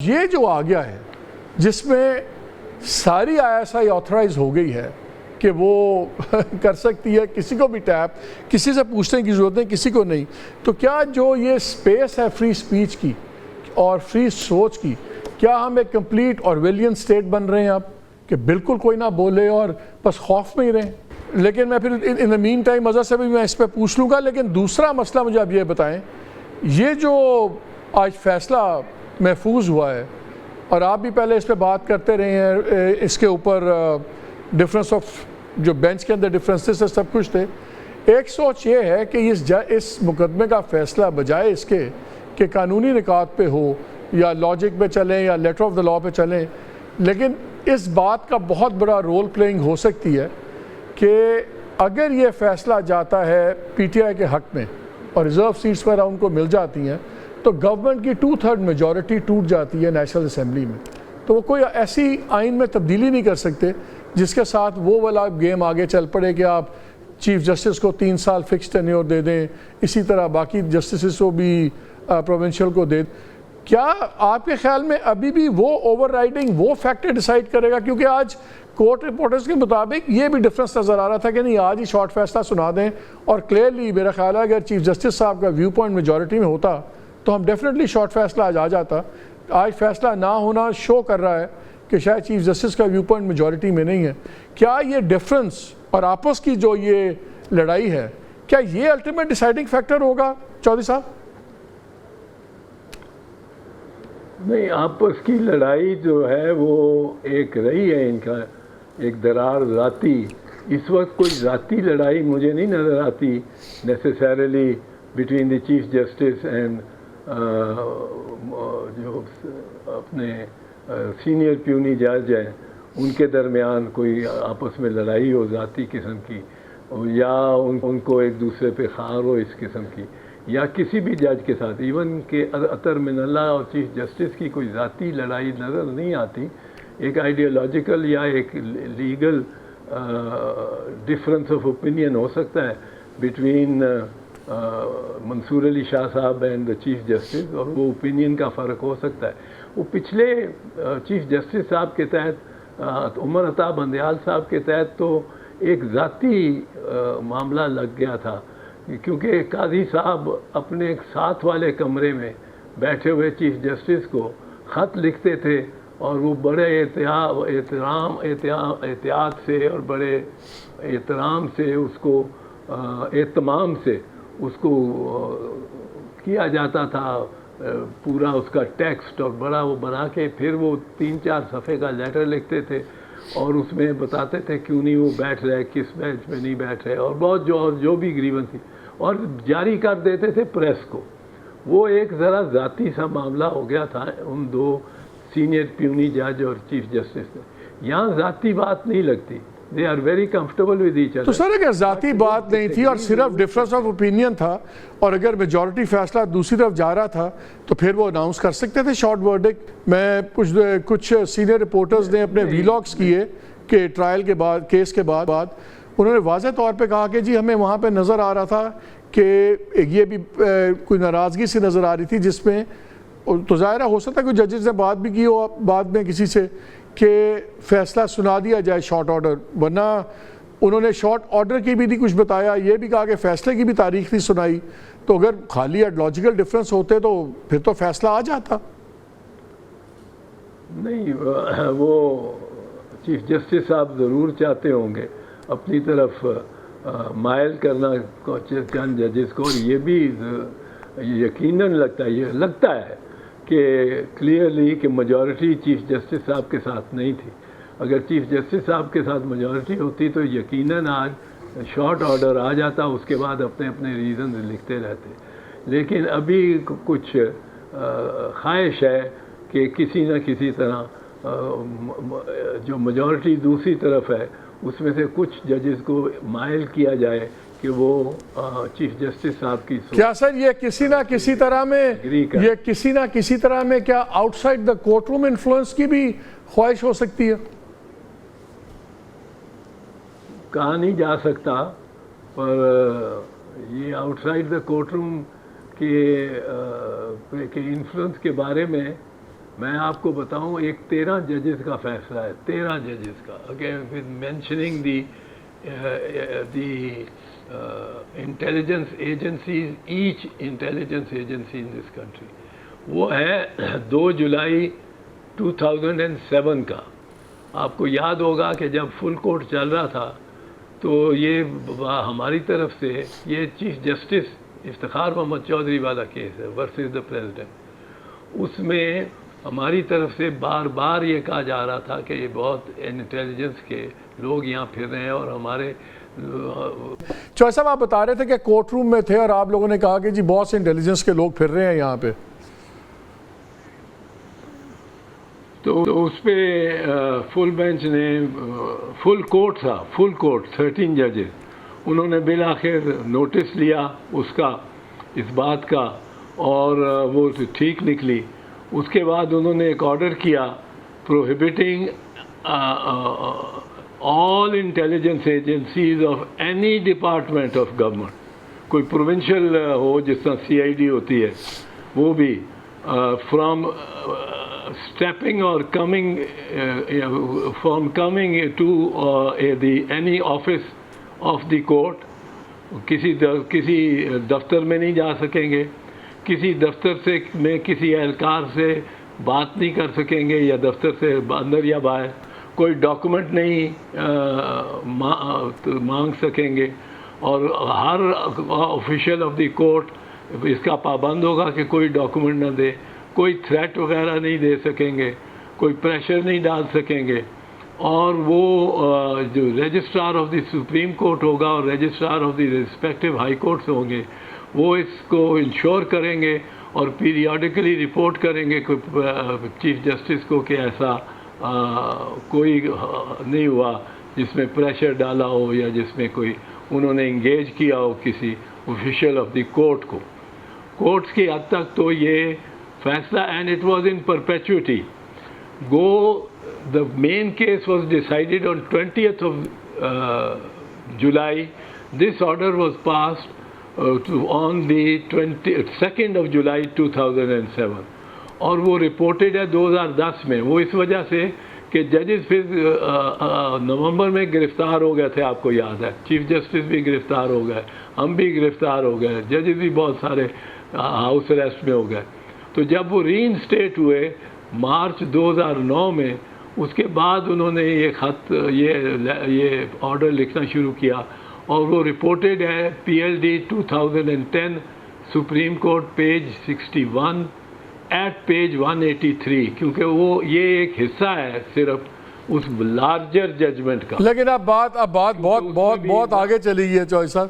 یہ جو آ گیا ہے جس میں ساری ISI آتھرائز ہو گئی ہے کہ وہ کر سکتی ہے، کسی کو بھی ٹیپ، کسی سے پوچھنے کی ضرورت نہیں، کسی کو نہیں، تو کیا جو یہ سپیس ہے فری سپیچ کی اور فری سوچ کی، کیا ہم ایک کمپلیٹ اورولین سٹیٹ بن رہے ہیں اب کہ بالکل کوئی نہ بولے اور بس خوف میں ہی رہیں؟ لیکن میں پھر ان دا مین ٹائم مزہ سے بھی میں اس پہ پوچھ لوں گا، لیکن دوسرا مسئلہ مجھے اب یہ بتائیں، یہ جو آج فیصلہ محفوظ ہوا ہے اور آپ بھی پہلے اس پہ بات کرتے رہے ہیں، اس کے اوپر ڈفرینس آف جو بینچ کے اندر ڈفرینسز سب کچھ تھے، ایک سوچ یہ ہے کہ اس مقدمے کا فیصلہ بجائے اس کے کہ قانونی نکات پہ ہو یا لاجک پہ چلیں یا لیٹر آف دا لا پہ چلیں، لیکن اس بات کا بہت بڑا رول پلینگ ہو سکتی ہے کہ اگر یہ فیصلہ جاتا ہے PTI کے حق میں اور ریزرو سیٹس وغیرہ ان کو مل جاتی ہیں تو گورنمنٹ کی 2/3 میجورٹی ٹوٹ جاتی ہے نیشنل اسمبلی میں، تو وہ کوئی ایسی آئین میں تبدیلی نہیں کر سکتے جس کے ساتھ وہ والا گیم آگے چل پڑے کہ آپ چیف جسٹس کو 3 سال فکس ٹینیور دے دیں، اسی طرح باقی جسٹسز کو بھی پروونشل کو دے دیں۔ کیا آپ کے خیال میں ابھی بھی وہ اوور رائڈنگ وہ فیکٹر ڈیسائیڈ کرے گا؟ کیونکہ آج کورٹ رپورٹرز کے مطابق یہ بھی ڈفرینس نظر آ رہا تھا کہ نہیں آج ہی شارٹ فیصلہ سنا دیں، اور کلیئرلی میرا خیال ہے اگر چیف جسٹس صاحب کا ویو پوائنٹ میجورٹی میں ہوتا تو ہم ڈیفینیٹلی شارٹ فیصلہ آج آ جاتا۔ آج فیصلہ نہ ہونا شو کر رہا ہے کہ شاید چیف جسٹس کا ویو پوائنٹ میجورٹی میں نہیں ہے۔ کیا یہ ڈیفرنس اور آپس کی جو یہ لڑائی ہے، کیا یہ الٹیمیٹ ڈیسائیڈنگ فیکٹر ہوگا چودھری صاحب؟ نہیں، آپس کی لڑائی جو ہے وہ ایک رہی ہے، ان کا ایک درار ذاتی، اس وقت کوئی ذاتی لڑائی مجھے نہیں نظر آتی necessarily between the chief justice and جو اپنے سینئر پیونی جج ہیں ان کے درمیان کوئی آپس میں لڑائی ہو ذاتی قسم کی، یا ان کو ایک دوسرے پہ خار ہو اس قسم کی، یا کسی بھی جج کے ساتھ، ایون کہ اطہر من اللہ اور چیف جسٹس کی کوئی ذاتی لڑائی نظر نہیں آتی۔ ایک آئیڈیالوجیکل یا ایک لیگل ڈفرینس آف اوپینین ہو سکتا ہے بٹوین منصور علی شاہ صاحب اینڈ دا چیف جسٹس، اور وہ اوپینین کا فرق ہو سکتا ہے۔ وہ پچھلے چیف جسٹس صاحب کے تحت عمر عطا بندیال صاحب کے تحت تو ایک ذاتی معاملہ لگ گیا تھا، کیونکہ قاضی صاحب اپنے ایک ساتھ والے کمرے میں بیٹھے ہوئے چیف جسٹس کو خط لکھتے تھے، اور وہ بڑے احتیاط سے اور بڑے احترام سے اس کو اہتمام سے اس کو کیا جاتا تھا، پورا اس کا ٹیکسٹ، اور بڑا وہ بنا کے پھر وہ 3-4 صفحے کا لیٹر لکھتے تھے اور اس میں بتاتے تھے کیوں نہیں وہ بیٹھ رہے، کس بینچ میں نہیں بیٹھ رہے، اور بہت جو بھی گریونس تھی، اور جاری کر دیتے تھے پریس کو۔ وہ ایک ذرا ذاتی سا معاملہ ہو گیا تھا ان دو سینئر پیونی جج اور چیف جسٹس میں۔ یہاں ذاتی بات نہیں لگتی، they are very comfortable with each other۔ تو سر اگر ذاتی بات نہیں تھی اور صرف ڈفرینس آف اوپینین تھا، اور اگر میجورٹی فیصلہ دوسری طرف جا رہا تھا تو پھر وہ اناؤنس کر سکتے تھے شارٹ ورڈکٹ۔ میں کچھ سینئر رپورٹرز نے اپنے ویلاگز کیے کہ ٹرائل کے بعد، کیس کے بعد انہوں نے واضح طور پہ کہا کہ جی ہمیں وہاں پہ نظر آ رہا تھا کہ یہ بھی کوئی ناراضگی سی نظر آ رہی تھی، جس میں تو ظاہرہ ہو سکتا ہے کوئی ججز نے بات بھی کی ہو بعد میں کسی سے کہ فیصلہ سنا دیا جائے شارٹ آرڈر، ورنہ انہوں نے شارٹ آرڈر کی بھی نہیں کچھ بتایا، یہ بھی کہا کہ فیصلے کی بھی تاریخ نہیں سنائی۔ تو اگر خالی ایڈیالوجیکل ڈفرینس ہوتے تو پھر تو فیصلہ آ جاتا۔ نہیں، وہ چیف جسٹس صاحب ضرور چاہتے ہوں گے اپنی طرف مائل کرنا چند ججز کو، اور یہ بھی یقیناً لگتا ہے کہ کلیئرلی کہ میجورٹی چیف جسٹس صاحب کے ساتھ نہیں تھی۔ اگر چیف جسٹس صاحب کے ساتھ میجورٹی ہوتی تو یقیناً آج شارٹ آرڈر آ جاتا، اس کے بعد اپنے اپنے ریزنز لکھتے رہتے۔ لیکن ابھی کچھ خواہش ہے کہ کسی نہ کسی طرح جو میجورٹی دوسری طرف ہے اس میں سے کچھ ججز کو مائل کیا جائے کہ وہ چیف جسٹس صاحب کی کیا سر یہ کسی نہ کسی طرح میں کیا out side the court room influence کی بھی خواہش ہو سکتی ہے؟ کہا نہیں جا سکتا، پر یہ آؤٹ سائڈ دا کورٹ روم کے انفلوئنس کے بارے میں میں آپ کو بتاؤں ایک 13 ججز کا فیصلہ ہے, 13 ججز کا, again with mentioning the intelligence agencies, each intelligence agency in this country. وہ ہے 2 جولائی 2007 کا. آپ کو یاد ہوگا کہ جب فل کورٹ چل رہا تھا تو یہ ہماری طرف سے یہ چیف جسٹس افتخار محمد چودھری والا کیس ہے ورسز دا پریزیڈنٹ. اس میں ہماری طرف سے بار بار یہ کہا جا رہا تھا کہ یہ بہت انٹیلیجنس کے لوگ یہاں پھر رہے ہیں, اور ہمارے چوہے صاحب آپ بتا رہے تھے کہ کورٹ روم میں تھے اور آپ لوگوں نے کہا کہ جی بہت سے انٹیلیجنس کے لوگ پھر رہے ہیں یہاں پہ. تو اس پہ فل بینچ نے, فل کورٹ تھا, فل کورٹ 13 ججز, انہوں نے بالآخر نوٹس لیا اس کا, اس بات کا, اور وہ ٹھیک نکلی. اس کے بعد انہوں نے ایک آرڈر کیا پروہیبٹنگ آل intelligence agencies of any department of government, کوئی پروونشل ہو جس طرح CID ہوتی ہے وہ بھی, from stepping or coming from coming to any office of the court. کسی دفتر میں نہیں جا سکیں گے, کسی دفتر سے میں کسی اہلکار سے بات نہیں کر سکیں گے یا دفتر سے اندر یا باہر, کوئی ڈاکومنٹ نہیں مانگ سکیں گے, اور ہر آفیشیل آف دی کورٹ اس کا پابند ہوگا کہ کوئی ڈاکومنٹ نہ دے, کوئی تھریٹ وغیرہ نہیں دے سکیں گے, کوئی پریشر نہیں ڈال سکیں گے. اور وہ جو registrar of the Supreme Court ہوگا اور registrar of the respective High Courts ہوں گے, وہ اس کو انشور کریں گے اور پیریوڈیکلی رپورٹ کریں گے چیف جسٹس کو کہ ایسا کوئی نہیں ہوا جس میں پریشر ڈالا ہو یا جس میں کوئی انہوں نے انگیج کیا ہو کسی آفیشیل آف دی کورٹ کو. کورٹس کی حد تک تو یہ فیصلہ, and it was in perpetuity. The main case was decided on 20th of July. This order was passed on the 22nd of July 2007. اور وہ ریپورٹڈ ہے 2010 میں. وہ اس وجہ سے کہ ججز پھر نومبر میں گرفتار ہو گئے تھے, آپ کو یاد ہے, چیف جسٹس بھی گرفتار ہو گئے, ہم بھی گرفتار ہو گئے, ججز بھی بہت سارے ہاؤس اریسٹ میں ہو گئے. تو جب وہ ری انسٹیٹ ہوئے مارچ 2009 میں, اس کے بعد انہوں نے یہ خط یہ آرڈر لکھنا شروع کیا, اور وہ رپورٹڈ ہے PLD 2010 supreme court page 61 at page 183, کیونکہ وہ یہ ایک حصہ ہے صرف اس لارجر ججمنٹ کا. لیکن اب بات بہت آگے چلی گئی ہے چوہے صاحب.